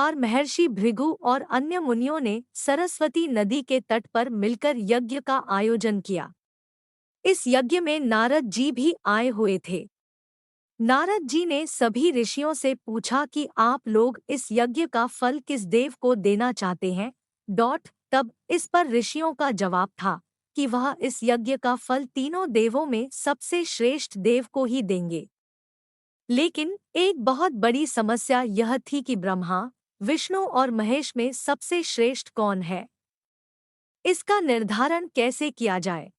बार महर्षि भृगु और अन्य मुनियों ने सरस्वती नदी के तट पर मिलकर यज्ञ का आयोजन किया। इस यज्ञ में नारद जी भी आए हुए थे। नारद जी ने सभी ऋषियों से पूछा कि आप लोग इस यज्ञ का फल किस देव को देना चाहते हैं। तब इस पर ऋषियों का जवाब था कि वह इस यज्ञ का फल तीनों देवों में सबसे श्रेष्ठ देव को ही देंगे। लेकिन एक बहुत बड़ी समस्या यह थी कि ब्रह्मा, विष्णु और महेश में सबसे श्रेष्ठ कौन है, इसका निर्धारण कैसे किया जाए।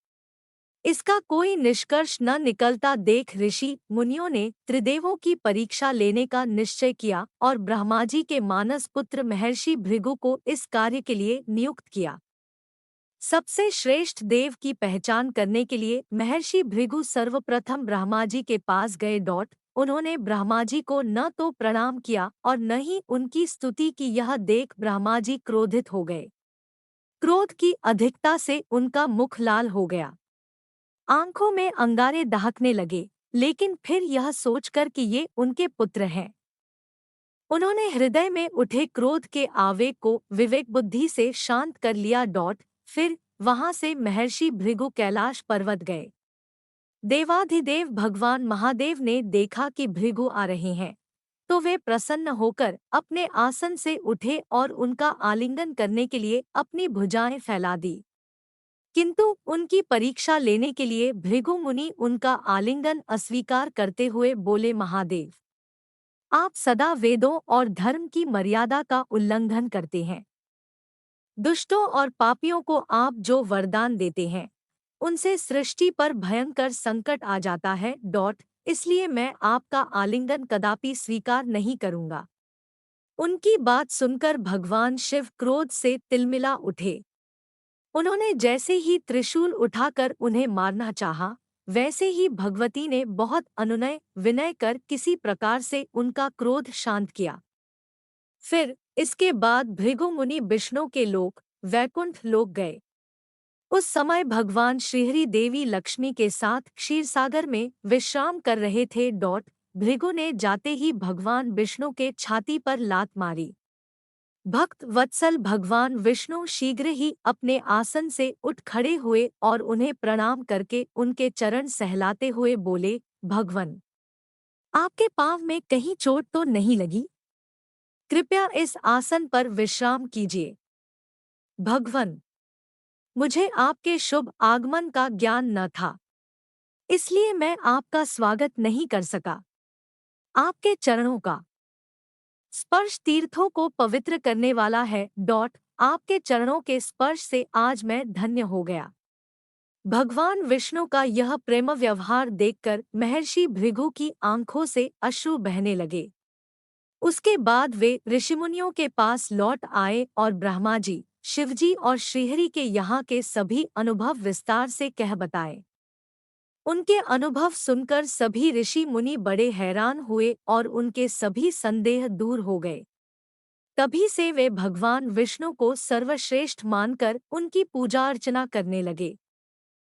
इसका कोई निष्कर्ष न निकलता देख ऋषि मुनियों ने त्रिदेवों की परीक्षा लेने का निश्चय किया और ब्रह्मा जी के मानस पुत्र महर्षि भृगु को इस कार्य के लिए नियुक्त किया। सबसे श्रेष्ठ देव की पहचान करने के लिए महर्षि भृगु सर्वप्रथम ब्रह्मा जी के पास गए। उन्होंने ब्रह्मा जी को न तो प्रणाम किया और न ही उनकी स्तुति की। यह देख ब्रह्मा जी क्रोधित हो गए। क्रोध की अधिकता से उनका मुख लाल हो गया, आंखों में अंगारे दहकने लगे, लेकिन फिर यह सोचकर कि ये उनके पुत्र हैं, उन्होंने हृदय में उठे क्रोध के आवेग को विवेक बुद्धि से शांत कर लिया। फिर वहां से महर्षि भृगु कैलाश पर्वत गए। देवाधिदेव भगवान महादेव ने देखा कि भृगु आ रहे हैं, तो वे प्रसन्न होकर अपने आसन से उठे और उनका आलिंगन करने के लिए अपनी भुजाएं फैला दी। किंतु उनकी परीक्षा लेने के लिए भृगु मुनि उनका आलिंगन अस्वीकार करते हुए बोले, महादेव, आप सदा वेदों और धर्म की मर्यादा का उल्लंघन करते हैं। दुष्टों और पापियों को आप जो वरदान देते हैं उनसे सृष्टि पर भयंकर संकट आ जाता है। इसलिए मैं आपका आलिंगन कदापि स्वीकार नहीं करूंगा। उनकी बात सुनकर भगवान शिव क्रोध से तिलमिला उठे। उन्होंने जैसे ही त्रिशूल उठाकर उन्हें मारना चाहा, वैसे ही भगवती ने बहुत अनुनय विनय कर किसी प्रकार से उनका क्रोध शांत किया। फिर इसके बाद भृगु मुनि विष्णु के लोक वैकुंठ लोक गए। उस समय भगवान श्रीहरि देवी लक्ष्मी के साथ क्षीरसागर में विश्राम कर रहे थे। भृगु ने जाते ही भगवान विष्णु के छाती पर लात मारी। भक्त वत्सल भगवान विष्णु शीघ्र ही अपने आसन से उठ खड़े हुए और उन्हें प्रणाम करके उनके चरण सहलाते हुए बोले, भगवन, आपके पांव में कहीं चोट तो नहीं लगी? कृपया इस आसन पर विश्राम कीजिए। भगवन, मुझे आपके शुभ आगमन का ज्ञान न था, इसलिए मैं आपका स्वागत नहीं कर सका। आपके चरणों का स्पर्श तीर्थों को पवित्र करने वाला है। आपके चरणों के स्पर्श से आज मैं धन्य हो गया। भगवान विष्णु का यह प्रेम व्यवहार देखकर महर्षि भृगु की आंखों से अश्रु बहने लगे। उसके बाद वे ऋषिमुनियों के पास लौट आए और ब्रह्मा जी, शिवजी और श्रीहरि के यहाँ के सभी अनुभव विस्तार से कह बताए। उनके अनुभव सुनकर सभी ऋषि मुनि बड़े हैरान हुए और उनके सभी संदेह दूर हो गए। तभी से वे भगवान विष्णु को सर्वश्रेष्ठ मानकर उनकी पूजा अर्चना करने लगे।